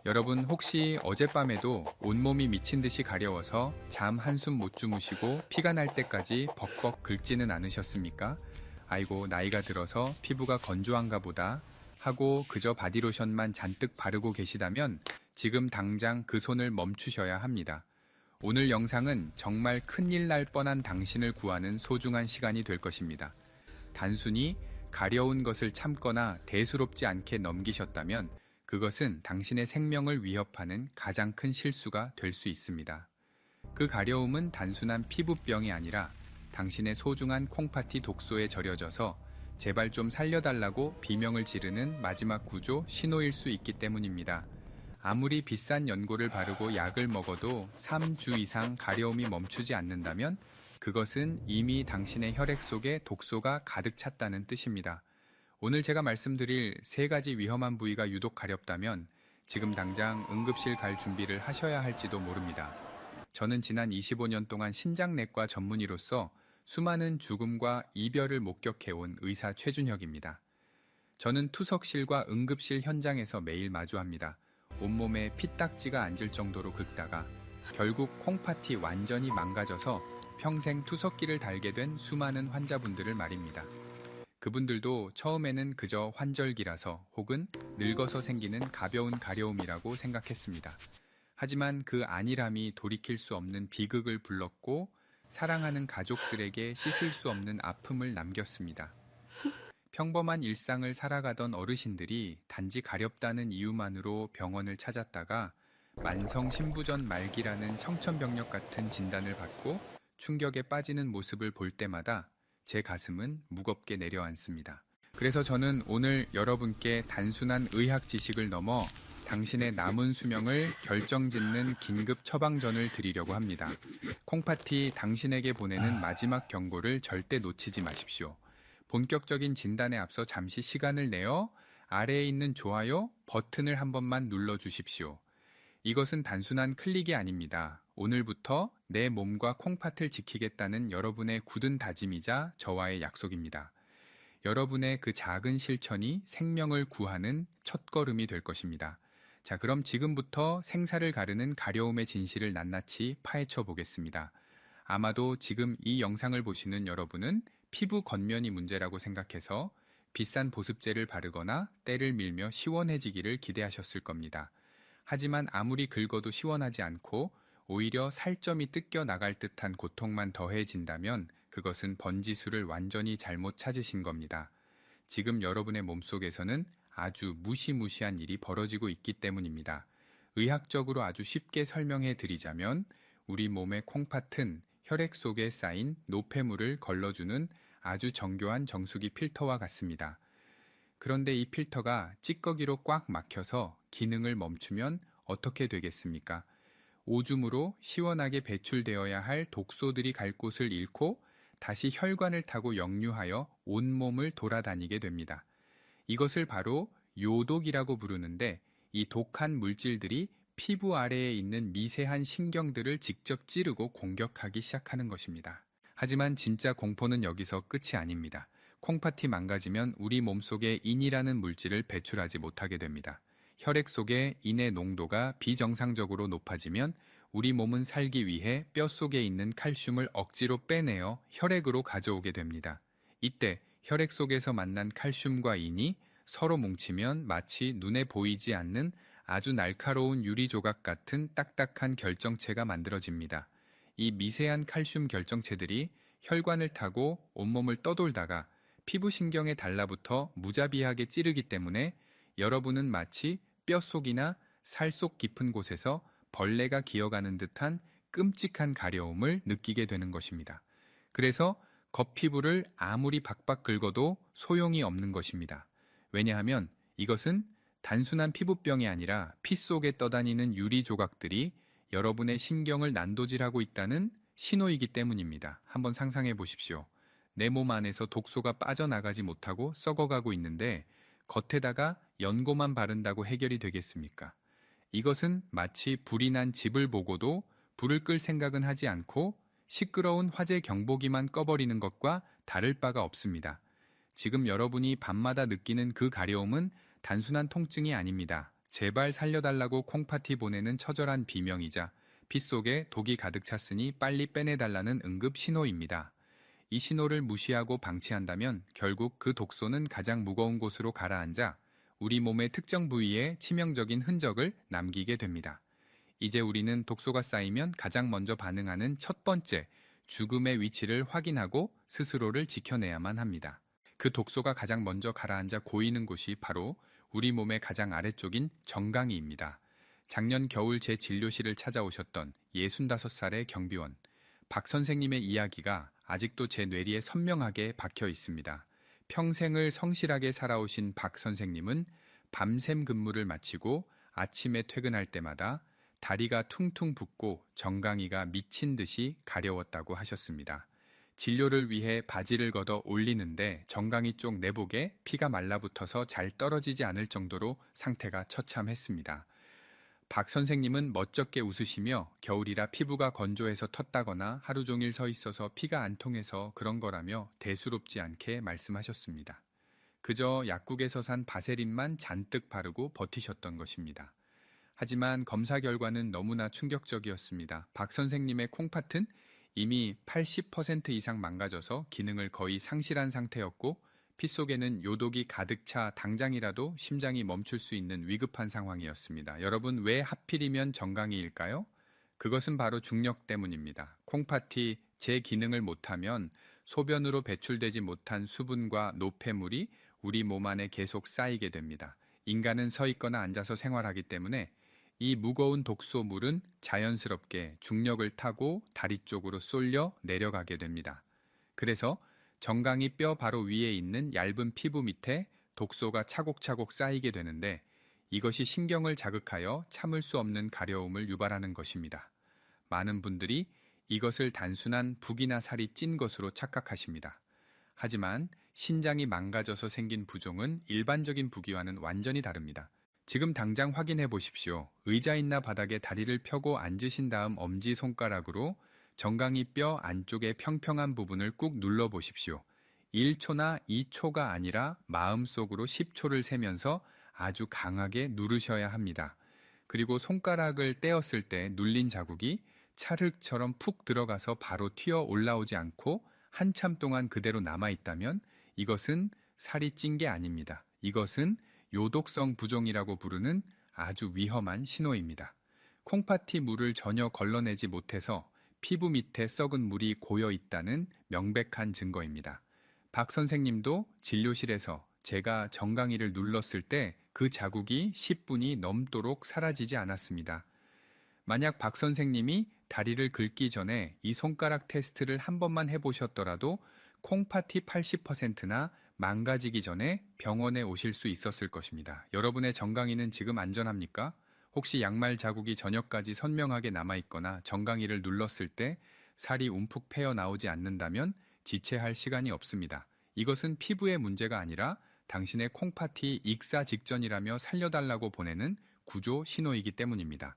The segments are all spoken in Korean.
여러분 혹시 어젯밤에도 온몸이 미친 듯이 가려워서 잠 한숨 못 주무시고 피가 날 때까지 벅벅 긁지는 않으셨습니까? 아이고 나이가 들어서 피부가 건조한가 보다 하고 그저 바디로션만 잔뜩 바르고 계시다면 지금 당장 그 손을 멈추셔야 합니다. 오늘 영상은 정말 큰일 날 뻔한 당신을 구하는 소중한 시간이 될 것입니다. 단순히 가려운 것을 참거나 대수롭지 않게 넘기셨다면 그것은 당신의 생명을 위협하는 가장 큰 실수가 될 수 있습니다. 그 가려움은 단순한 피부병이 아니라 당신의 소중한 콩팥이 독소에 절여져서 제발 좀 살려달라고 비명을 지르는 마지막 구조 신호일 수 있기 때문입니다. 아무리 비싼 연고를 바르고 약을 먹어도 3주 이상 가려움이 멈추지 않는다면 그것은 이미 당신의 혈액 속에 독소가 가득 찼다는 뜻입니다. 오늘 제가 말씀드릴 3가지 위험한 부위가 유독 가렵다면 지금 당장 응급실 갈 준비를 하셔야 할지도 모릅니다. 저는 지난 25년 동안 신장내과 전문의로서 수많은 죽음과 이별을 목격해온 의사 최준혁입니다. 저는 투석실과 응급실 현장에서 매일 마주합니다. 온몸에 피딱지가 앉을 정도로 긁다가 결국 콩팥이 완전히 망가져서 평생 투석기를 달게 된 수많은 환자분들을 말입니다. 그분들도 처음에는 그저 환절기라서 혹은 늙어서 생기는 가벼운 가려움이라고 생각했습니다. 하지만 그 안일함이 돌이킬 수 없는 비극을 불렀고 사랑하는 가족들에게 씻을 수 없는 아픔을 남겼습니다. 평범한 일상을 살아가던 어르신들이 단지 가렵다는 이유만으로 병원을 찾았다가 만성 신부전 말기라는 청천벽력 같은 진단을 받고 충격에 빠지는 모습을 볼 때마다 제 가슴은 무겁게 내려앉습니다. 그래서 저는 오늘 여러분께 단순한 의학 지식을 넘어 당신의 남은 수명을 결정짓는 긴급 처방전을 드리려고 합니다. 콩팥이 당신에게 보내는 마지막 경고를 절대 놓치지 마십시오. 본격적인 진단에 앞서 잠시 시간을 내어 아래에 있는 좋아요 버튼을 한 번만 눌러주십시오. 이것은 단순한 클릭이 아닙니다. 오늘부터 내 몸과 콩팥을 지키겠다는 여러분의 굳은 다짐이자 저와의 약속입니다. 여러분의 그 작은 실천이 생명을 구하는 첫걸음이 될 것입니다. 자, 그럼 지금부터 생사를 가르는 가려움의 진실을 낱낱이 파헤쳐 보겠습니다. 아마도 지금 이 영상을 보시는 여러분은 피부 겉면이 문제라고 생각해서 비싼 보습제를 바르거나 때를 밀며 시원해지기를 기대하셨을 겁니다. 하지만 아무리 긁어도 시원하지 않고 오히려 살점이 뜯겨 나갈 듯한 고통만 더해진다면 그것은 번지수를 완전히 잘못 찾으신 겁니다. 지금 여러분의 몸속에서는 아주 무시무시한 일이 벌어지고 있기 때문입니다. 의학적으로 아주 쉽게 설명해 드리자면 우리 몸의 콩팥은 혈액 속에 쌓인 노폐물을 걸러주는 아주 정교한 정수기 필터와 같습니다. 그런데 이 필터가 찌꺼기로 꽉 막혀서 기능을 멈추면 어떻게 되겠습니까? 오줌으로 시원하게 배출되어야 할 독소들이 갈 곳을 잃고 다시 혈관을 타고 역류하여 온몸을 돌아다니게 됩니다. 이것을 바로 요독이라고 부르는데 이 독한 물질들이 피부 아래에 있는 미세한 신경들을 직접 찌르고 공격하기 시작하는 것입니다. 하지만 진짜 공포는 여기서 끝이 아닙니다. 콩팥이 망가지면 우리 몸속에 인이라는 물질을 배출하지 못하게 됩니다. 혈액 속의 인의 농도가 비정상적으로 높아지면 우리 몸은 살기 위해 뼈 속에 있는 칼슘을 억지로 빼내어 혈액으로 가져오게 됩니다. 이때 혈액 속에서 만난 칼슘과 인이 서로 뭉치면 마치 눈에 보이지 않는 아주 날카로운 유리 조각 같은 딱딱한 결정체가 만들어집니다. 이 미세한 칼슘 결정체들이 혈관을 타고 온몸을 떠돌다가 피부신경에 달라붙어 무자비하게 찌르기 때문에 여러분은 마치 뼛속이나 살 속 깊은 곳에서 벌레가 기어가는 듯한 끔찍한 가려움을 느끼게 되는 것입니다. 그래서 겉피부를 아무리 박박 긁어도 소용이 없는 것입니다. 왜냐하면 이것은 단순한 피부병이 아니라 피 속에 떠다니는 유리 조각들이 여러분의 신경을 난도질하고 있다는 신호이기 때문입니다. 한번 상상해 보십시오. 내 몸 안에서 독소가 빠져나가지 못하고 썩어가고 있는데 겉에다가 연고만 바른다고 해결이 되겠습니까? 이것은 마치 불이 난 집을 보고도 불을 끌 생각은 하지 않고 시끄러운 화재 경보기만 꺼버리는 것과 다를 바가 없습니다. 지금 여러분이 밤마다 느끼는 그 가려움은 단순한 통증이 아닙니다. 제발 살려달라고 콩팥이 보내는 처절한 비명이자 피 속에 독이 가득 찼으니 빨리 빼내달라는 응급 신호입니다. 이 신호를 무시하고 방치한다면 결국 그 독소는 가장 무거운 곳으로 가라앉아 우리 몸의 특정 부위에 치명적인 흔적을 남기게 됩니다. 이제 우리는 독소가 쌓이면 가장 먼저 반응하는 첫 번째, 죽음의 위치를 확인하고 스스로를 지켜내야만 합니다. 그 독소가 가장 먼저 가라앉아 고이는 곳이 바로 우리 몸의 가장 아래쪽인 정강이입니다. 작년 겨울 제 진료실을 찾아오셨던 65살의 경비원 박 선생님의 이야기가 아직도 제 뇌리에 선명하게 박혀 있습니다. 평생을 성실하게 살아오신 박 선생님은 밤샘 근무를 마치고 아침에 퇴근할 때마다 다리가 퉁퉁 붓고 정강이가 미친 듯이 가려웠다고 하셨습니다. 진료를 위해 바지를 걷어 올리는데 정강이 쪽 내복에 피가 말라붙어서 잘 떨어지지 않을 정도로 상태가 처참했습니다. 박 선생님은 멋쩍게 웃으시며 겨울이라 피부가 건조해서 텄다거나 하루 종일 서 있어서 피가 안 통해서 그런 거라며 대수롭지 않게 말씀하셨습니다. 그저 약국에서 산 바세린만 잔뜩 바르고 버티셨던 것입니다. 하지만 검사 결과는 너무나 충격적이었습니다. 박 선생님의 콩팥은 이미 80% 이상 망가져서 기능을 거의 상실한 상태였고 피 속에는 요독이 가득 차 당장이라도 심장이 멈출 수 있는 위급한 상황이었습니다. 여러분, 왜 하필이면 정강이일까요? 그것은 바로 중력 때문입니다. 콩팥이 제 기능을 못하면 소변으로 배출되지 못한 수분과 노폐물이 우리 몸 안에 계속 쌓이게 됩니다. 인간은 서 있거나 앉아서 생활하기 때문에 이 무거운 독소물은 자연스럽게 중력을 타고 다리 쪽으로 쏠려 내려가게 됩니다. 그래서 정강이 뼈 바로 위에 있는 얇은 피부 밑에 독소가 차곡차곡 쌓이게 되는데 이것이 신경을 자극하여 참을 수 없는 가려움을 유발하는 것입니다. 많은 분들이 이것을 단순한 붓이나 살이 찐 것으로 착각하십니다. 하지만 신장이 망가져서 생긴 부종은 일반적인 부기와는 완전히 다릅니다. 지금 당장 확인해 보십시오. 의자 있나 바닥에 다리를 펴고 앉으신 다음 엄지손가락으로 정강이 뼈 안쪽의 평평한 부분을 꾹 눌러 보십시오. 1초나 2초가 아니라 마음속으로 10초를 세면서 아주 강하게 누르셔야 합니다. 그리고 손가락을 떼었을 때 눌린 자국이 찰흙처럼 푹 들어가서 바로 튀어 올라오지 않고 한참 동안 그대로 남아있다면 이것은 살이 찐 게 아닙니다. 이것은 요독성 부종이라고 부르는 아주 위험한 신호입니다. 콩팥이 물을 전혀 걸러내지 못해서 피부 밑에 썩은 물이 고여 있다는 명백한 증거입니다. 박 선생님도 진료실에서 제가 정강이를 눌렀을 때 그 자국이 10분이 넘도록 사라지지 않았습니다. 만약 박 선생님이 다리를 긁기 전에 이 손가락 테스트를 한 번만 해보셨더라도 콩팥이 80%나 망가지기 전에 병원에 오실 수 있었을 것입니다. 여러분의 정강이는 지금 안전합니까? 혹시 양말 자국이 저녁까지 선명하게 남아있거나 정강이를 눌렀을 때 살이 움푹 패어 나오지 않는다면 지체할 시간이 없습니다. 이것은 피부의 문제가 아니라 당신의 콩팥이 익사 직전이라며 살려달라고 보내는 구조 신호이기 때문입니다.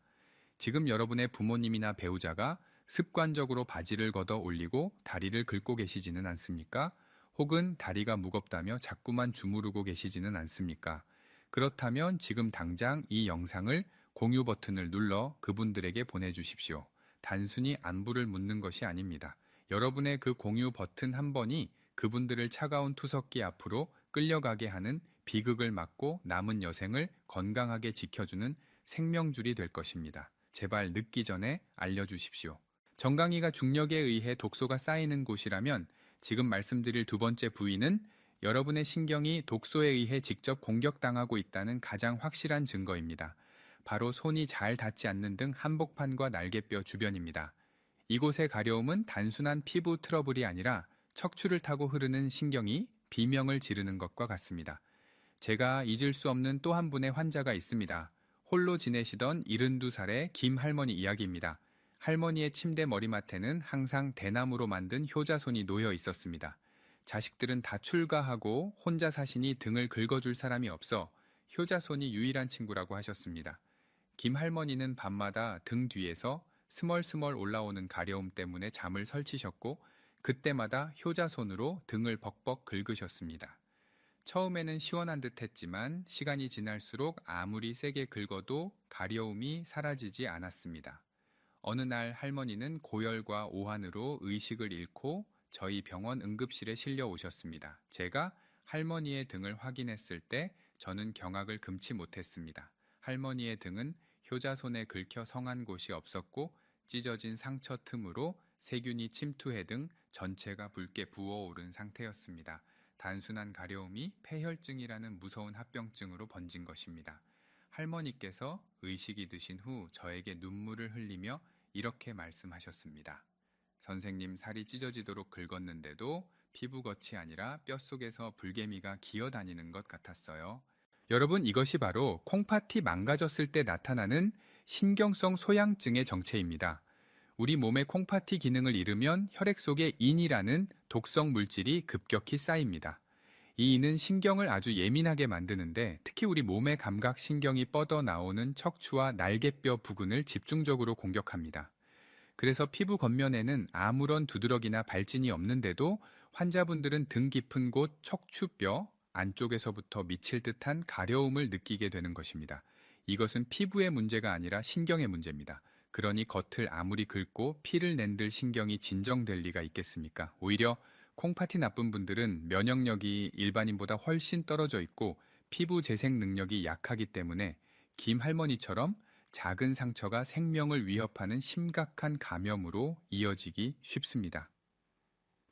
지금 여러분의 부모님이나 배우자가 습관적으로 바지를 걷어 올리고 다리를 긁고 계시지는 않습니까? 혹은 다리가 무겁다며 자꾸만 주무르고 계시지는 않습니까? 그렇다면 지금 당장 이 영상을 공유 버튼을 눌러 그분들에게 보내주십시오. 단순히 안부를 묻는 것이 아닙니다. 여러분의 그 공유 버튼 한 번이 그분들을 차가운 투석기 앞으로 끌려가게 하는 비극을 막고 남은 여생을 건강하게 지켜주는 생명줄이 될 것입니다. 제발 늦기 전에 알려주십시오. 정강이가 중력에 의해 독소가 쌓이는 곳이라면 지금 말씀드릴 두 번째 부위는 여러분의 신경이 독소에 의해 직접 공격당하고 있다는 가장 확실한 증거입니다. 바로 손이 잘 닿지 않는 등 한복판과 날개뼈 주변입니다. 이곳의 가려움은 단순한 피부 트러블이 아니라 척추를 타고 흐르는 신경이 비명을 지르는 것과 같습니다. 제가 잊을 수 없는 또 한 분의 환자가 있습니다. 홀로 지내시던 72살의 김 할머니 이야기입니다. 할머니의 침대 머리맡에는 항상 대나무로 만든 효자손이 놓여 있었습니다. 자식들은 다 출가하고 혼자 사시니 등을 긁어줄 사람이 없어 효자손이 유일한 친구라고 하셨습니다. 김 할머니는 밤마다 등 뒤에서 스멀스멀 올라오는 가려움 때문에 잠을 설치셨고 그때마다 효자손으로 등을 벅벅 긁으셨습니다. 처음에는 시원한 듯 했지만 시간이 지날수록 아무리 세게 긁어도 가려움이 사라지지 않았습니다. 어느 날 할머니는 고열과 오한으로 의식을 잃고 저희 병원 응급실에 실려 오셨습니다. 제가 할머니의 등을 확인했을 때 저는 경악을 금치 못했습니다. 할머니의 등은 효자손에 긁혀 성한 곳이 없었고 찢어진 상처 틈으로 세균이 침투해 등 전체가 붉게 부어오른 상태였습니다. 단순한 가려움이 폐혈증이라는 무서운 합병증으로 번진 것입니다. 할머니께서 의식이 드신 후 저에게 눈물을 흘리며 이렇게 말씀하셨습니다. 선생님, 살이 찢어지도록 긁었는데도 피부겉이 아니라 뼛속에서 불개미가 기어다니는 것 같았어요. 여러분, 이것이 바로 콩팥이 망가졌을 때 나타나는 신경성 소양증의 정체입니다. 우리 몸의 콩팥이 기능을 잃으면 혈액 속에 인이라는 독성 물질이 급격히 쌓입니다. 이 인은 신경을 아주 예민하게 만드는데 특히 우리 몸의 감각 신경이 뻗어 나오는 척추와 날개뼈 부근을 집중적으로 공격합니다. 그래서 피부 겉면에는 아무런 두드러기나 발진이 없는데도 환자분들은 등 깊은 곳 척추뼈 안쪽에서부터 미칠 듯한 가려움을 느끼게 되는 것입니다. 이것은 피부의 문제가 아니라 신경의 문제입니다. 그러니 겉을 아무리 긁고 피를 낸들 신경이 진정될 리가 있겠습니까? 오히려 콩팥이 나쁜 분들은 면역력이 일반인보다 훨씬 떨어져 있고 피부 재생 능력이 약하기 때문에 김 할머니처럼 작은 상처가 생명을 위협하는 심각한 감염으로 이어지기 쉽습니다.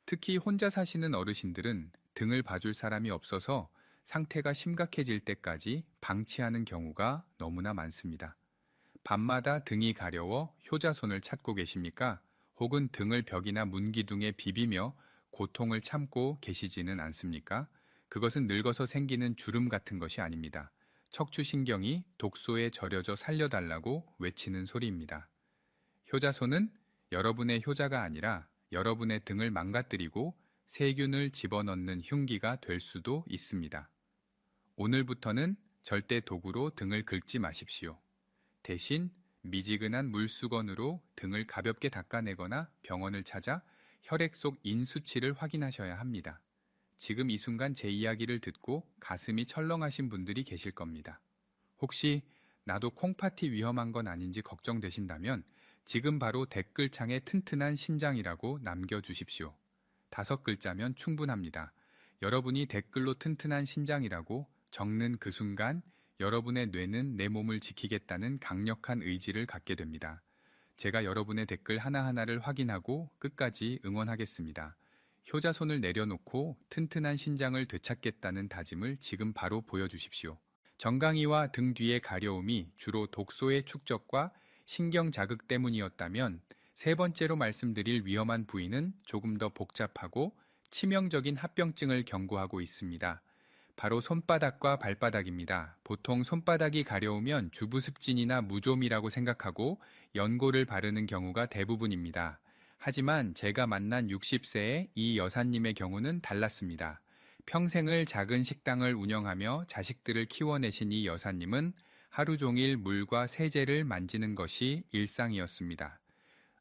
특히 혼자 사시는 어르신들은 등을 봐줄 사람이 없어서 상태가 심각해질 때까지 방치하는 경우가 너무나 많습니다. 밤마다 등이 가려워 효자손을 찾고 계십니까? 혹은 등을 벽이나 문기둥에 비비며 고통을 참고 계시지는 않습니까? 그것은 늙어서 생기는 주름 같은 것이 아닙니다. 척추신경이 독소에 절여져 살려달라고 외치는 소리입니다. 효자손은 여러분의 효자가 아니라 여러분의 등을 망가뜨리고 세균을 집어넣는 흉기가 될 수도 있습니다. 오늘부터는 절대 도구로 등을 긁지 마십시오. 대신 미지근한 물수건으로 등을 가볍게 닦아내거나 병원을 찾아 혈액 속 인 수치를 확인하셔야 합니다. 지금 이 순간 제 이야기를 듣고 가슴이 철렁하신 분들이 계실 겁니다. 혹시 나도 콩팥이 위험한 건 아닌지 걱정되신다면 지금 바로 댓글창에 튼튼한 신장이라고 남겨주십시오. 5글자면 충분합니다. 여러분이 댓글로 튼튼한 신장이라고 적는 그 순간 여러분의 뇌는 내 몸을 지키겠다는 강력한 의지를 갖게 됩니다. 제가 여러분의 댓글 하나하나를 확인하고 끝까지 응원하겠습니다. 효자손을 내려놓고 튼튼한 신장을 되찾겠다는 다짐을 지금 바로 보여주십시오. 정강이와 등 뒤의 가려움이 주로 독소의 축적과 신경 자극 때문이었다면 세 번째로 말씀드릴 위험한 부위는 조금 더 복잡하고 치명적인 합병증을 경고하고 있습니다. 바로 손바닥과 발바닥입니다. 보통 손바닥이 가려우면 주부습진이나 무좀이라고 생각하고 연고를 바르는 경우가 대부분입니다. 하지만 제가 만난 60세의 이 여사님의 경우는 달랐습니다. 평생을 작은 식당을 운영하며 자식들을 키워내신 이 여사님은 하루 종일 물과 세제를 만지는 것이 일상이었습니다.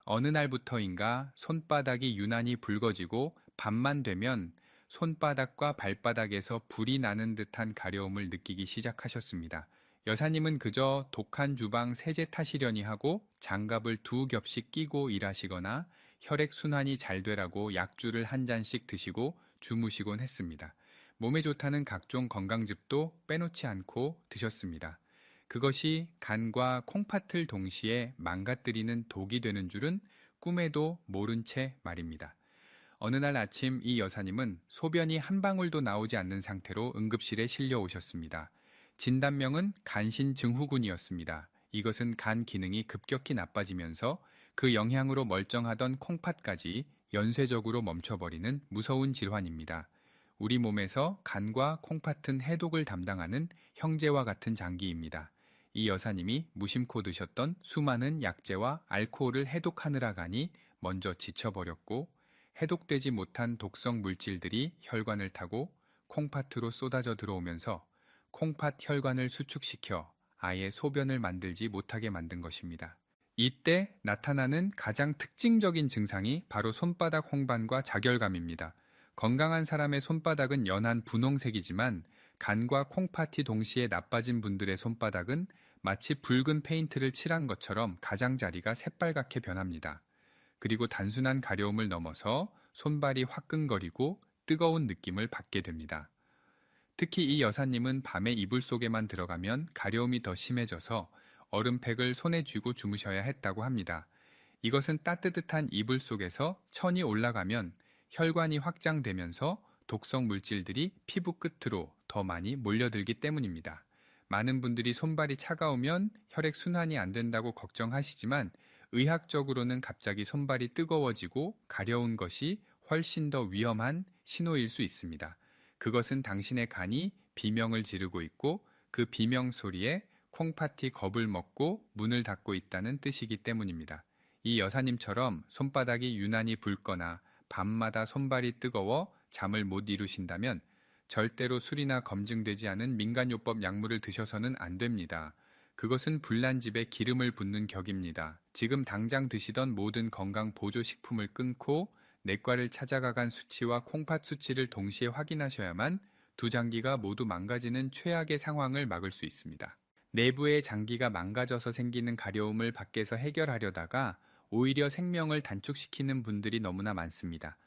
어느 날부터인가 손바닥이 유난히 붉어지고 밤만 되면 손바닥과 발바닥에서 불이 나는 듯한 가려움을 느끼기 시작하셨습니다. 여사님은 그저 독한 주방 세제 탓이려니 하고 장갑을 2겹씩 끼고 일하시거나 혈액순환이 잘 되라고 약주를 한 잔씩 드시고 주무시곤 했습니다. 몸에 좋다는 각종 건강즙도 빼놓지 않고 드셨습니다. 그것이 간과 콩팥을 동시에 망가뜨리는 독이 되는 줄은 꿈에도 모른 채 말입니다. 어느 날 아침 이 여사님은 소변이 한 방울도 나오지 않는 상태로 응급실에 실려 오셨습니다. 진단명은 간신증후군이었습니다. 이것은 간 기능이 급격히 나빠지면서 그 영향으로 멀쩡하던 콩팥까지 연쇄적으로 멈춰버리는 무서운 질환입니다. 우리 몸에서 간과 콩팥은 해독을 담당하는 형제와 같은 장기입니다. 이 여사님이 무심코 드셨던 수많은 약재와 알코올을 해독하느라 간이 먼저 지쳐버렸고 해독되지 못한 독성 물질들이 혈관을 타고 콩팥으로 쏟아져 들어오면서 콩팥 혈관을 수축시켜 아예 소변을 만들지 못하게 만든 것입니다. 이때 나타나는 가장 특징적인 증상이 바로 손바닥 홍반과 자결감입니다. 건강한 사람의 손바닥은 연한 분홍색이지만 간과 콩팥이 동시에 나빠진 분들의 손바닥은 마치 붉은 페인트를 칠한 것처럼 가장자리가 새빨갛게 변합니다. 그리고 단순한 가려움을 넘어서 손발이 화끈거리고 뜨거운 느낌을 받게 됩니다. 특히 이 여사님은 밤에 이불 속에만 들어가면 가려움이 더 심해져서 얼음팩을 손에 쥐고 주무셔야 했다고 합니다. 이것은 따뜻한 이불 속에서 천이 올라가면 혈관이 확장되면서 독성 물질들이 피부 끝으로 더 많이 몰려들기 때문입니다. 많은 분들이 손발이 차가우면 혈액 순환이 안 된다고 걱정하시지만 의학적으로는 갑자기 손발이 뜨거워지고 가려운 것이 훨씬 더 위험한 신호일 수 있습니다. 그것은 당신의 간이 비명을 지르고 있고 그 비명 소리에 콩팥이 겁을 먹고 문을 닫고 있다는 뜻이기 때문입니다. 이 여사님처럼 손바닥이 유난히 붉거나 밤마다 손발이 뜨거워 잠을 못 이루신다면 절대로 술이나 검증되지 않은 민간요법 약물을 드셔서는 안 됩니다. 그것은 불난집에 기름을 붓는 격입니다. 지금 당장 드시던 모든 건강 보조식품을 끊고 내과를 찾아가간 수치와 콩팥 수치를 동시에 확인하셔야만 두 장기가 모두 망가지는 최악의 상황을 막을 수 있습니다. 내부의 장기가 망가져서 생기는 가려움을 밖에서 해결하려다가 오히려 생명을 단축시키는 분들이 너무나 많습니다.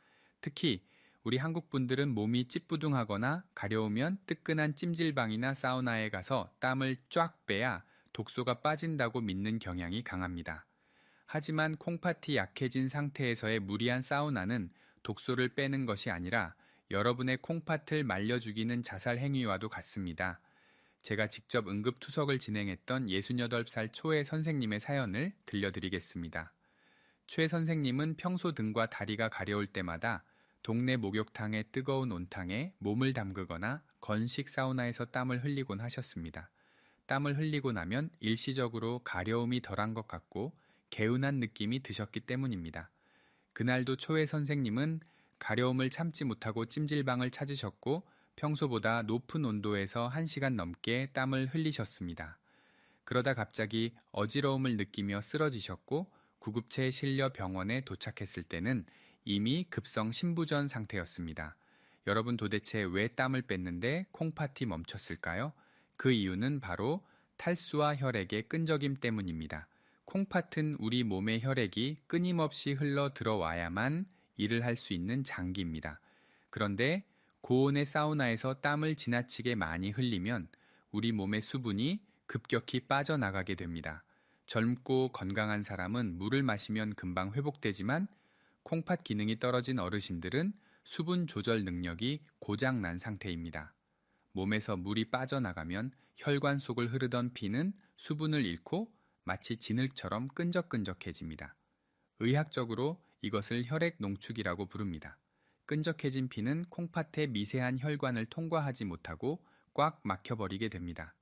특히 우리 한국 분들은 몸이 찌뿌둥하거나 가려우면 뜨끈한 찜질방이나 사우나에 가서 땀을 쫙 빼야 독소가 빠진다고 믿는 경향이 강합니다. 하지만 콩팥이 약해진 상태에서의 무리한 사우나는 독소를 빼는 것이 아니라 여러분의 콩팥을 말려 죽이는 자살 행위와도 같습니다. 제가 직접 응급투석을 진행했던 68살 초의 선생님의 사연을 들려드리겠습니다. 최 선생님은 평소 등과 다리가 가려울 때마다 동네 목욕탕의 뜨거운 온탕에 몸을 담그거나 건식 사우나에서 땀을 흘리곤 하셨습니다. 땀을 흘리고 나면 일시적으로 가려움이 덜한 것 같고 개운한 느낌이 드셨기 때문입니다. 그날도 초회 선생님은 가려움을 참지 못하고 찜질방을 찾으셨고 평소보다 높은 온도에서 1시간 넘게 땀을 흘리셨습니다. 그러다 갑자기 어지러움을 느끼며 쓰러지셨고 구급차에 실려 병원에 도착했을 때는 이미 급성 심부전 상태였습니다. 여러분 도대체 왜 땀을 뺐는데 콩팥이 멈췄을까요? 그 이유는 바로 탈수와 혈액의 끈적임 때문입니다. 콩팥은 우리 몸의 혈액이 끊임없이 흘러 들어와야만 일을 할 수 있는 장기입니다. 그런데 고온의 사우나에서 땀을 지나치게 많이 흘리면 우리 몸의 수분이 급격히 빠져나가게 됩니다. 젊고 건강한 사람은 물을 마시면 금방 회복되지만 콩팥 기능이 떨어진 어르신들은 수분 조절 능력이 고장난 상태입니다. 몸에서 물이 빠져나가면 혈관 속을 흐르던 피는 수분을 잃고 마치 진흙처럼 끈적끈적해집니다. 의학적으로 이것을 혈액 농축이라고 부릅니다. 끈적해진 피는 콩팥의 미세한 혈관을 통과하지 못하고 꽉 막혀버리게 됩니다.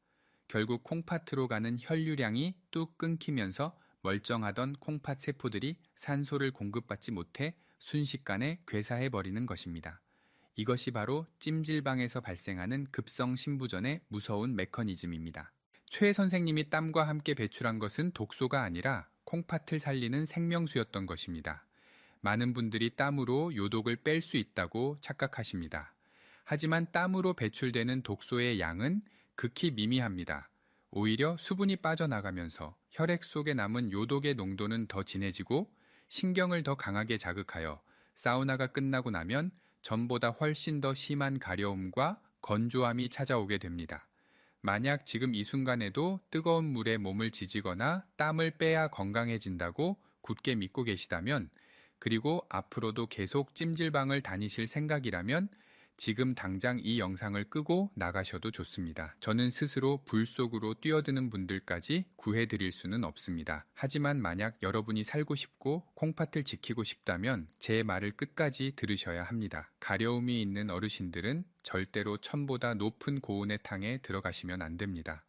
결국 콩팥으로 가는 혈류량이 뚝 끊기면서 멀쩡하던 콩팥 세포들이 산소를 공급받지 못해 순식간에 괴사해버리는 것입니다. 이것이 바로 찜질방에서 발생하는 급성 심부전의 무서운 메커니즘입니다. 최 선생님이 땀과 함께 배출한 것은 독소가 아니라 콩팥을 살리는 생명수였던 것입니다. 많은 분들이 땀으로 요독을 뺄 수 있다고 착각하십니다. 하지만 땀으로 배출되는 독소의 양은 극히 미미합니다. 오히려 수분이 빠져나가면서 혈액 속에 남은 요독의 농도는 더 진해지고 신경을 더 강하게 자극하여 사우나가 끝나고 나면 전보다 훨씬 더 심한 가려움과 건조함이 찾아오게 됩니다. 만약 지금 이 순간에도 뜨거운 물에 몸을 지지거나 땀을 빼야 건강해진다고 굳게 믿고 계시다면, 그리고 앞으로도 계속 찜질방을 다니실 생각이라면 지금 당장 이 영상을 끄고 나가셔도 좋습니다. 저는 스스로 불 속으로 뛰어드는 분들까지 구해드릴 수는 없습니다. 하지만 만약 여러분이 살고 싶고 콩팥을 지키고 싶다면 제 말을 끝까지 들으셔야 합니다. 가려움이 있는 어르신들은 절대로 천보다 높은 고온의 탕에 들어가시면 안 됩니다.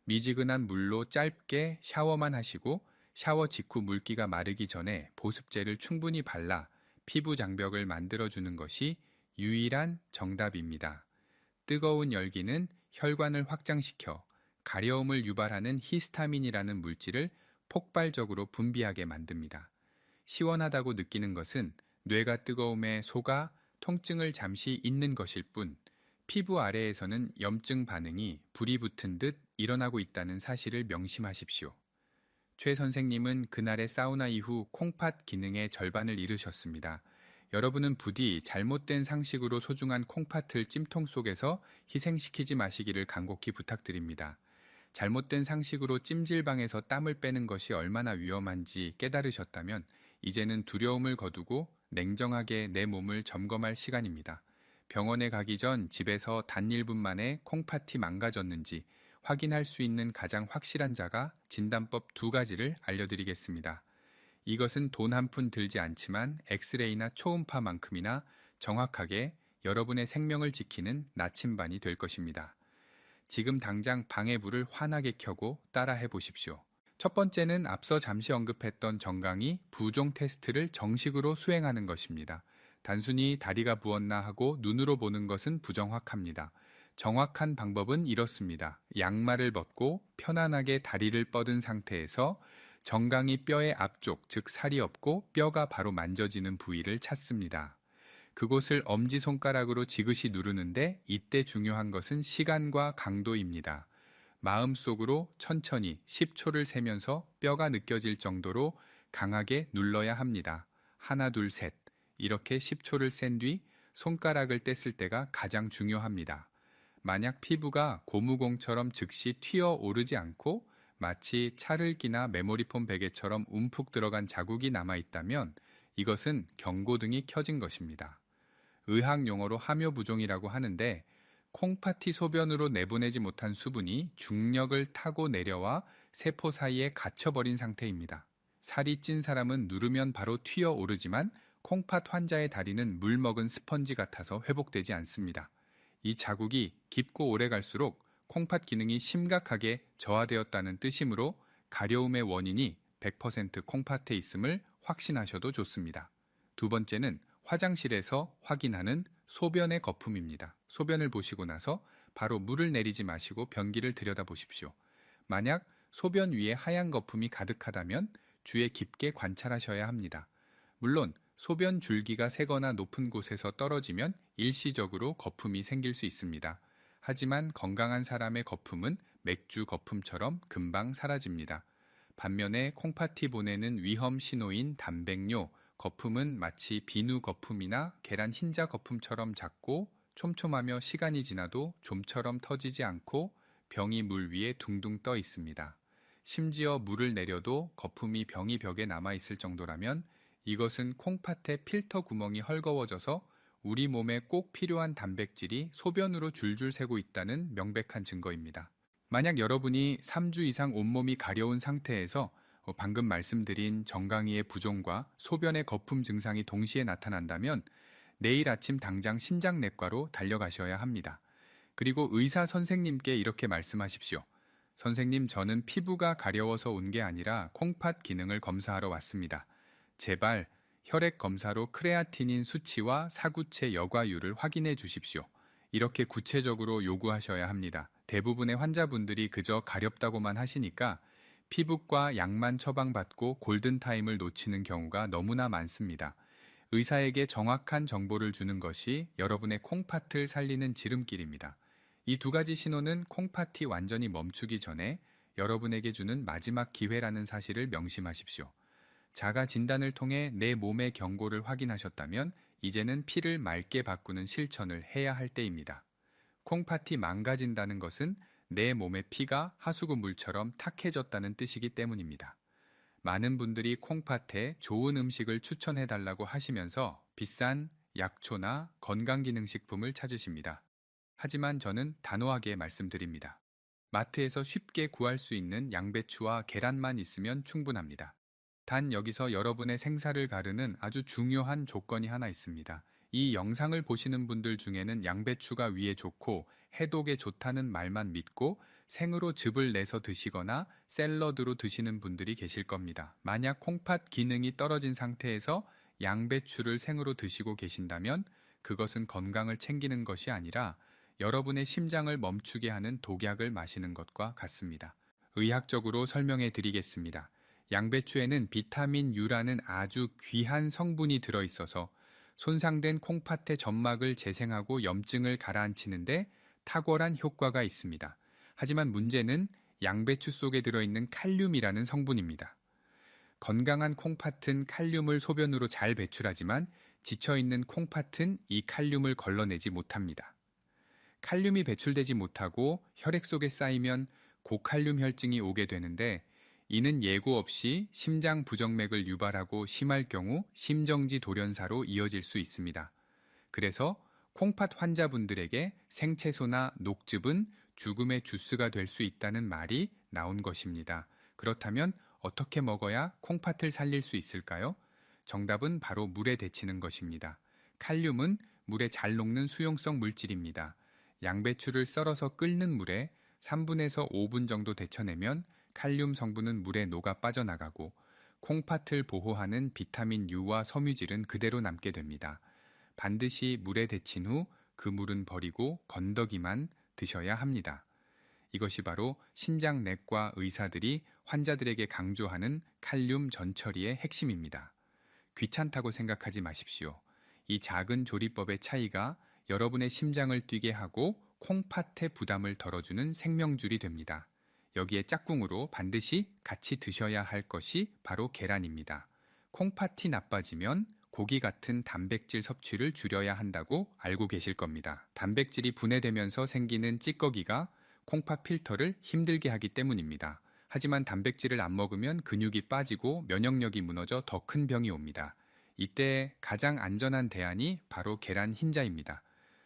미지근한 물로 짧게 샤워만 하시고 샤워 직후 물기가 마르기 전에 보습제를 충분히 발라 피부 장벽을 만들어주는 것이 유일한 정답입니다. 뜨거운 열기는 혈관을 확장시켜 가려움을 유발하는 히스타민이라는 물질을 폭발적으로 분비하게 만듭니다. 시원하다고 느끼는 것은 뇌가 뜨거움에 속아 통증을 잠시 잊는 것일 뿐 피부 아래에서는 염증 반응이 불이 붙은 듯 일어나고 있다는 사실을 명심하십시오. 최 선생님은 그날의 사우나 이후 콩팥 기능의 절반을 잃으셨습니다. 여러분은 부디 잘못된 상식으로 소중한 콩팥을 찜통 속에서 희생시키지 마시기를 간곡히 부탁드립니다. 잘못된 상식으로 찜질방에서 땀을 빼는 것이 얼마나 위험한지 깨달으셨다면 이제는 두려움을 거두고 냉정하게 내 몸을 점검할 시간입니다. 병원에 가기 전 집에서 단 1분 만에 콩팥이 망가졌는지 확인할 수 있는 가장 확실한 자가 진단법 2가지를 알려드리겠습니다. 이것은 돈 한 푼 들지 않지만 엑스레이나 초음파만큼이나 정확하게 여러분의 생명을 지키는 나침반이 될 것입니다. 지금 당장 방의 불을 환하게 켜고 따라해 보십시오. 첫 번째는 앞서 잠시 언급했던 정강이 부종 테스트를 정식으로 수행하는 것입니다. 단순히 다리가 부었나 하고 눈으로 보는 것은 부정확합니다. 정확한 방법은 이렇습니다. 양말을 벗고 편안하게 다리를 뻗은 상태에서 정강이 뼈의 앞쪽, 즉 살이 없고 뼈가 바로 만져지는 부위를 찾습니다. 그곳을 엄지손가락으로 지그시 누르는데 이때 중요한 것은 시간과 강도입니다. 마음속으로 천천히 10초를 세면서 뼈가 느껴질 정도로 강하게 눌러야 합니다. 하나, 둘, 셋. 이렇게 10초를 센 뒤 손가락을 뗐을 때가 가장 중요합니다. 만약 피부가 고무공처럼 즉시 튀어오르지 않고 마치 차를기나 메모리폼 베개처럼 움푹 들어간 자국이 남아있다면 이것은 경고등이 켜진 것입니다. 의학 용어로 함유부종이라고 하는데 콩팥이 소변으로 내보내지 못한 수분이 중력을 타고 내려와 세포 사이에 갇혀버린 상태입니다. 살이 찐 사람은 누르면 바로 튀어오르지만 콩팥 환자의 다리는 물 먹은 스펀지 같아서 회복되지 않습니다. 이 자국이 깊고 오래 갈수록 콩팥 기능이 심각하게 저하되었다는 뜻이므로 가려움의 원인이 100% 콩팥에 있음을 확신하셔도 좋습니다. 두 번째는 화장실에서 확인하는 소변의 거품입니다. 소변을 보시고 나서 바로 물을 내리지 마시고 변기를 들여다보십시오. 만약 소변 위에 하얀 거품이 가득하다면 주의 깊게 관찰하셔야 합니다. 물론 소변 줄기가 새거나 높은 곳에서 떨어지면 일시적으로 거품이 생길 수 있습니다. 하지만 건강한 사람의 거품은 맥주 거품처럼 금방 사라집니다. 반면에 콩팥이 보내는 위험 신호인 단백뇨, 거품은 마치 비누 거품이나 계란 흰자 거품처럼 작고 촘촘하며 시간이 지나도 좀처럼 터지지 않고 병이 물 위에 둥둥 떠 있습니다. 심지어 물을 내려도 거품이 병이 벽에 남아있을 정도라면 이것은 콩팥의 필터 구멍이 헐거워져서 우리 몸에 꼭 필요한 단백질이 소변으로 줄줄 새고 있다는 명백한 증거입니다. 만약 여러분이 3주 이상 온몸이 가려운 상태에서 방금 말씀드린 정강이의 부종과 소변의 거품 증상이 동시에 나타난다면 내일 아침 당장 신장내과로 달려가셔야 합니다. 그리고 의사 선생님께 이렇게 말씀하십시오. 선생님, 저는 피부가 가려워서 온 게 아니라 콩팥 기능을 검사하러 왔습니다. 제발 혈액 검사로 크레아티닌 수치와 사구체 여과율을 확인해 주십시오. 이렇게 구체적으로 요구하셔야 합니다. 대부분의 환자분들이 그저 가렵다고만 하시니까 피부과 약만 처방받고 골든타임을 놓치는 경우가 너무나 많습니다. 의사에게 정확한 정보를 주는 것이 여러분의 콩팥을 살리는 지름길입니다. 이 2가지 신호는 콩팥이 완전히 멈추기 전에 여러분에게 주는 마지막 기회라는 사실을 명심하십시오. 자가 진단을 통해 내 몸의 경고를 확인하셨다면 이제는 피를 맑게 바꾸는 실천을 해야 할 때입니다. 콩팥이 망가진다는 것은 내 몸의 피가 하수구 물처럼 탁해졌다는 뜻이기 때문입니다. 많은 분들이 콩팥에 좋은 음식을 추천해달라고 하시면서 비싼 약초나 건강기능식품을 찾으십니다. 하지만 저는 단호하게 말씀드립니다. 마트에서 쉽게 구할 수 있는 양배추와 계란만 있으면 충분합니다. 단 여기서 여러분의 생사를 가르는 아주 중요한 조건이 하나 있습니다. 이 영상을 보시는 분들 중에는 양배추가 위에 좋고 해독에 좋다는 말만 믿고 생으로 즙을 내서 드시거나 샐러드로 드시는 분들이 계실 겁니다. 만약 콩팥 기능이 떨어진 상태에서 양배추를 생으로 드시고 계신다면 그것은 건강을 챙기는 것이 아니라 여러분의 심장을 멈추게 하는 독약을 마시는 것과 같습니다. 의학적으로 설명해 드리겠습니다. 양배추에는 비타민 U라는 아주 귀한 성분이 들어있어서 손상된 콩팥의 점막을 재생하고 염증을 가라앉히는데 탁월한 효과가 있습니다. 하지만 문제는 양배추 속에 들어있는 칼륨이라는 성분입니다. 건강한 콩팥은 칼륨을 소변으로 잘 배출하지만 지쳐있는 콩팥은 이 칼륨을 걸러내지 못합니다. 칼륨이 배출되지 못하고 혈액 속에 쌓이면 고칼륨 혈증이 오게 되는데, 이는 예고 없이 심장 부정맥을 유발하고 심할 경우 심정지 돌연사로 이어질 수 있습니다. 그래서 콩팥 환자분들에게 생채소나 녹즙은 죽음의 주스가 될 수 있다는 말이 나온 것입니다. 그렇다면 어떻게 먹어야 콩팥을 살릴 수 있을까요? 정답은 바로 물에 데치는 것입니다. 칼륨은 물에 잘 녹는 수용성 물질입니다. 양배추를 썰어서 끓는 물에 3분에서 5분 정도 데쳐내면 칼륨 성분은 물에 녹아 빠져나가고 콩팥을 보호하는 비타민 U와 섬유질은 그대로 남게 됩니다. 반드시 물에 데친 후 그 물은 버리고 건더기만 드셔야 합니다. 이것이 바로 신장내과 의사들이 환자들에게 강조하는 칼륨 전처리의 핵심입니다. 귀찮다고 생각하지 마십시오. 이 작은 조리법의 차이가 여러분의 심장을 뛰게 하고 콩팥의 부담을 덜어주는 생명줄이 됩니다. 여기에 짝꿍으로 반드시 같이 드셔야 할 것이 바로 계란입니다. 콩팥이 나빠지면 고기 같은 단백질 섭취를 줄여야 한다고 알고 계실 겁니다. 단백질이 분해되면서 생기는 찌꺼기가 콩팥 필터를 힘들게 하기 때문입니다. 하지만 단백질을 안 먹으면 근육이 빠지고 면역력이 무너져 더 큰 병이 옵니다. 이때 가장 안전한 대안이 바로 계란 흰자입니다.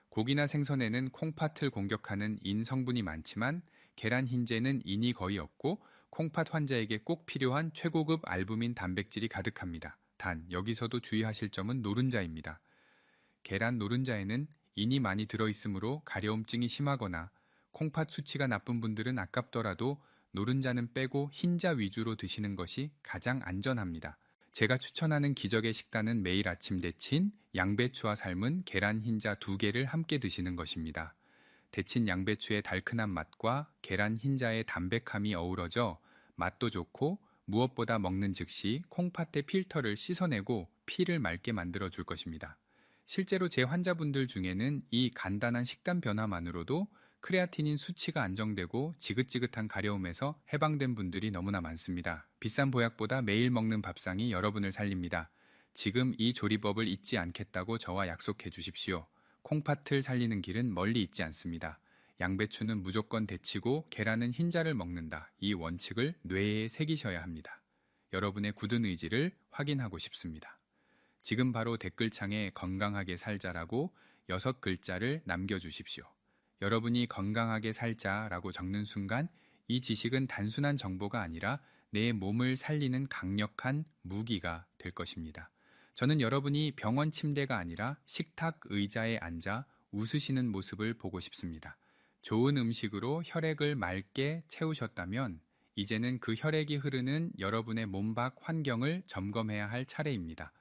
고기나 생선에는 콩팥을 공격하는 인 성분이 많지만 계란 흰자에는 인이 거의 없고 콩팥 환자에게 꼭 필요한 최고급 알부민 단백질이 가득합니다. 단 여기서도 주의하실 점은 노른자입니다. 계란 노른자에는 인이 많이 들어있으므로 가려움증이 심하거나 콩팥 수치가 나쁜 분들은 아깝더라도 노른자는 빼고 흰자 위주로 드시는 것이 가장 안전합니다. 제가 추천하는 기적의 식단은 매일 아침 데친 양배추와 삶은 계란 흰자 2개를 함께 드시는 것입니다. 데친 양배추의 달큰한 맛과 계란 흰자의 담백함이 어우러져 맛도 좋고 무엇보다 먹는 즉시 콩팥의 필터를 씻어내고 피를 맑게 만들어 줄 것입니다. 실제로 제 환자분들 중에는 이 간단한 식단 변화만으로도 크레아티닌 수치가 안정되고 지긋지긋한 가려움에서 해방된 분들이 너무나 많습니다. 비싼 보약보다 매일 먹는 밥상이 여러분을 살립니다. 지금 이 조리법을 잊지 않겠다고 저와 약속해 주십시오. 콩팥을 살리는 길은 멀리 있지 않습니다. 양배추는 무조건 데치고 계란은 흰자를 먹는다. 이 원칙을 뇌에 새기셔야 합니다. 여러분의 굳은 의지를 확인하고 싶습니다. 지금 바로 댓글창에 건강하게 살자라고 6글자를 남겨주십시오. 여러분이 건강하게 살자라고 적는 순간 이 지식은 단순한 정보가 아니라 내 몸을 살리는 강력한 무기가 될 것입니다. 저는 여러분이 병원 침대가 아니라 식탁 의자에 앉아 웃으시는 모습을 보고 싶습니다. 좋은 음식으로 혈액을 맑게 채우셨다면 이제는 그 혈액이 흐르는 여러분의 몸 밖 환경을 점검해야 할 차례입니다.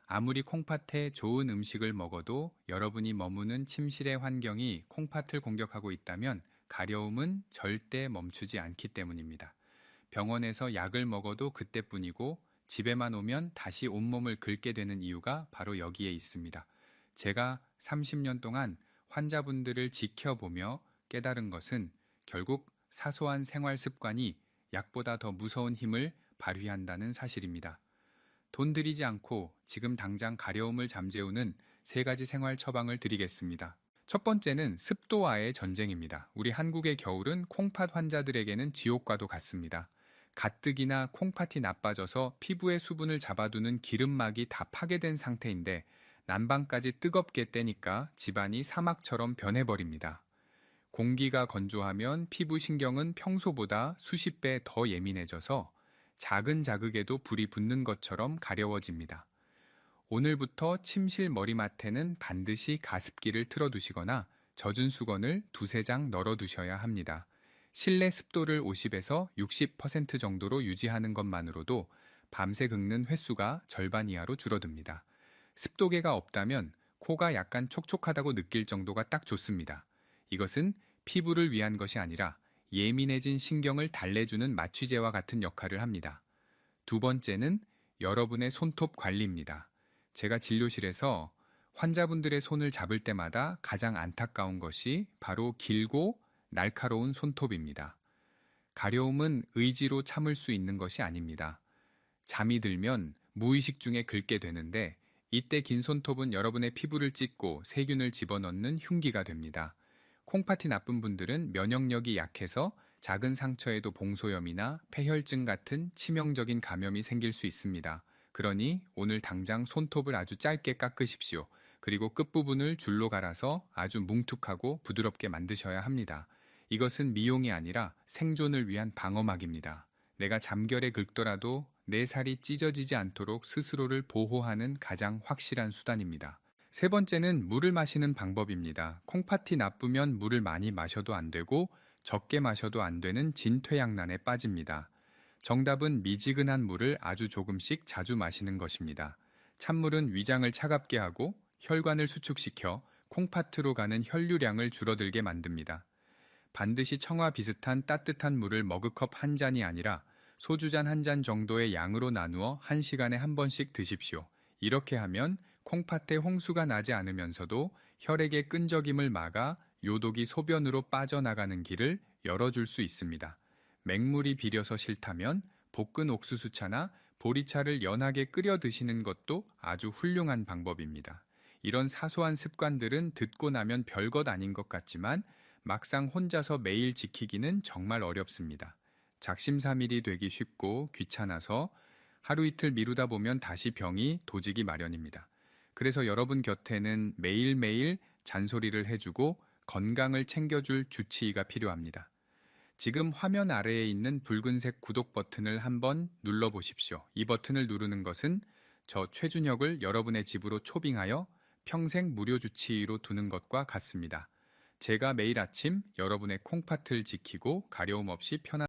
아무리 콩팥에 좋은 음식을 먹어도 여러분이 머무는 침실의 환경이 콩팥을 공격하고 있다면 가려움은 절대 멈추지 않기 때문입니다. 병원에서 약을 먹어도 그때뿐이고 집에만 오면 다시 온몸을 긁게 되는 이유가 바로 여기에 있습니다. 제가 30년 동안 환자분들을 지켜보며 깨달은 것은 결국 사소한 생활 습관이 약보다 더 무서운 힘을 발휘한다는 사실입니다. 돈 들이지 않고 지금 당장 가려움을 잠재우는 3가지 생활 처방을 드리겠습니다. 첫 번째는 습도와의 전쟁입니다. 우리 한국의 겨울은 콩팥 환자들에게는 지옥과도 같습니다. 가뜩이나 콩팥이 나빠져서 피부의 수분을 잡아두는 기름막이 다 파괴된 상태인데 난방까지 뜨겁게 떼니까 집안이 사막처럼 변해버립니다. 공기가 건조하면 피부 신경은 평소보다 수십 배 더 예민해져서 작은 자극에도 불이 붙는 것처럼 가려워집니다. 오늘부터 침실 머리맡에는 반드시 가습기를 틀어두시거나 젖은 수건을 2-3장 널어두셔야 합니다. 실내 습도를 50에서 60% 정도로 유지하는 것만으로도 밤새 긁는 횟수가 절반 이하로 줄어듭니다. 습도계가 없다면 코가 약간 촉촉하다고 느낄 정도가 딱 좋습니다. 이것은 피부를 위한 것이 아니라 예민해진 신경을 달래주는 마취제와 같은 역할을 합니다. 2번째는 여러분의 손톱 관리입니다. 제가 진료실에서 환자분들의 손을 잡을 때마다 가장 안타까운 것이 바로 길고 날카로운 손톱입니다. 가려움은 의지로 참을 수 있는 것이 아닙니다. 잠이 들면 무의식 중에 긁게 되는데 이때 긴 손톱은 여러분의 피부를 찢고 세균을 집어넣는 흉기가 됩니다. 콩팥이 나쁜 분들은 면역력이 약해서 작은 상처에도 봉소염이나 폐혈증 같은 치명적인 감염이 생길 수 있습니다. 그러니 오늘 당장 손톱을 아주 짧게 깎으십시오. 그리고 끝부분을 줄로 갈아서 아주 뭉툭하고 부드럽게 만드셔야 합니다. 이것은 미용이 아니라 생존을 위한 방어막입니다. 내가 잠결에 긁더라도 내 살이 찢어지지 않도록 스스로를 보호하는 가장 확실한 수단입니다. 세 번째는 물을 마시는 방법입니다. 콩팥이 나쁘면 물을 많이 마셔도 안 되고 적게 마셔도 안 되는 진퇴양난에 빠집니다. 정답은 미지근한 물을 아주 조금씩 자주 마시는 것입니다. 찬물은 위장을 차갑게 하고 혈관을 수축시켜 콩팥으로 가는 혈류량을 줄어들게 만듭니다. 반드시 청아 비슷한 따뜻한 물을 머그컵 한 잔이 아니라 소주잔 한 잔 정도의 양으로 나누어 1시간에 한 번씩 드십시오. 이렇게 하면 콩팥에 홍수가 나지 않으면서도 혈액의 끈적임을 막아 요독이 소변으로 빠져나가는 길을 열어줄 수 있습니다. 맹물이 비려서 싫다면 볶은 옥수수차나 보리차를 연하게 끓여 드시는 것도 아주 훌륭한 방법입니다. 이런 사소한 습관들은 듣고 나면 별것 아닌 것 같지만 막상 혼자서 매일 지키기는 정말 어렵습니다. 작심삼일이 되기 쉽고 귀찮아서 하루 이틀 미루다 보면 다시 병이 도지기 마련입니다. 그래서 여러분 곁에는 매일매일 잔소리를 해주고 건강을 챙겨줄 주치의가 필요합니다. 지금 화면 아래에 있는 붉은색 구독 버튼을 한번 눌러보십시오. 이 버튼을 누르는 것은 저 최준혁을 여러분의 집으로 초빙하여 평생 무료 주치의로 두는 것과 같습니다. 제가 매일 아침 여러분의 콩팥을 지키고 가려움 없이 편한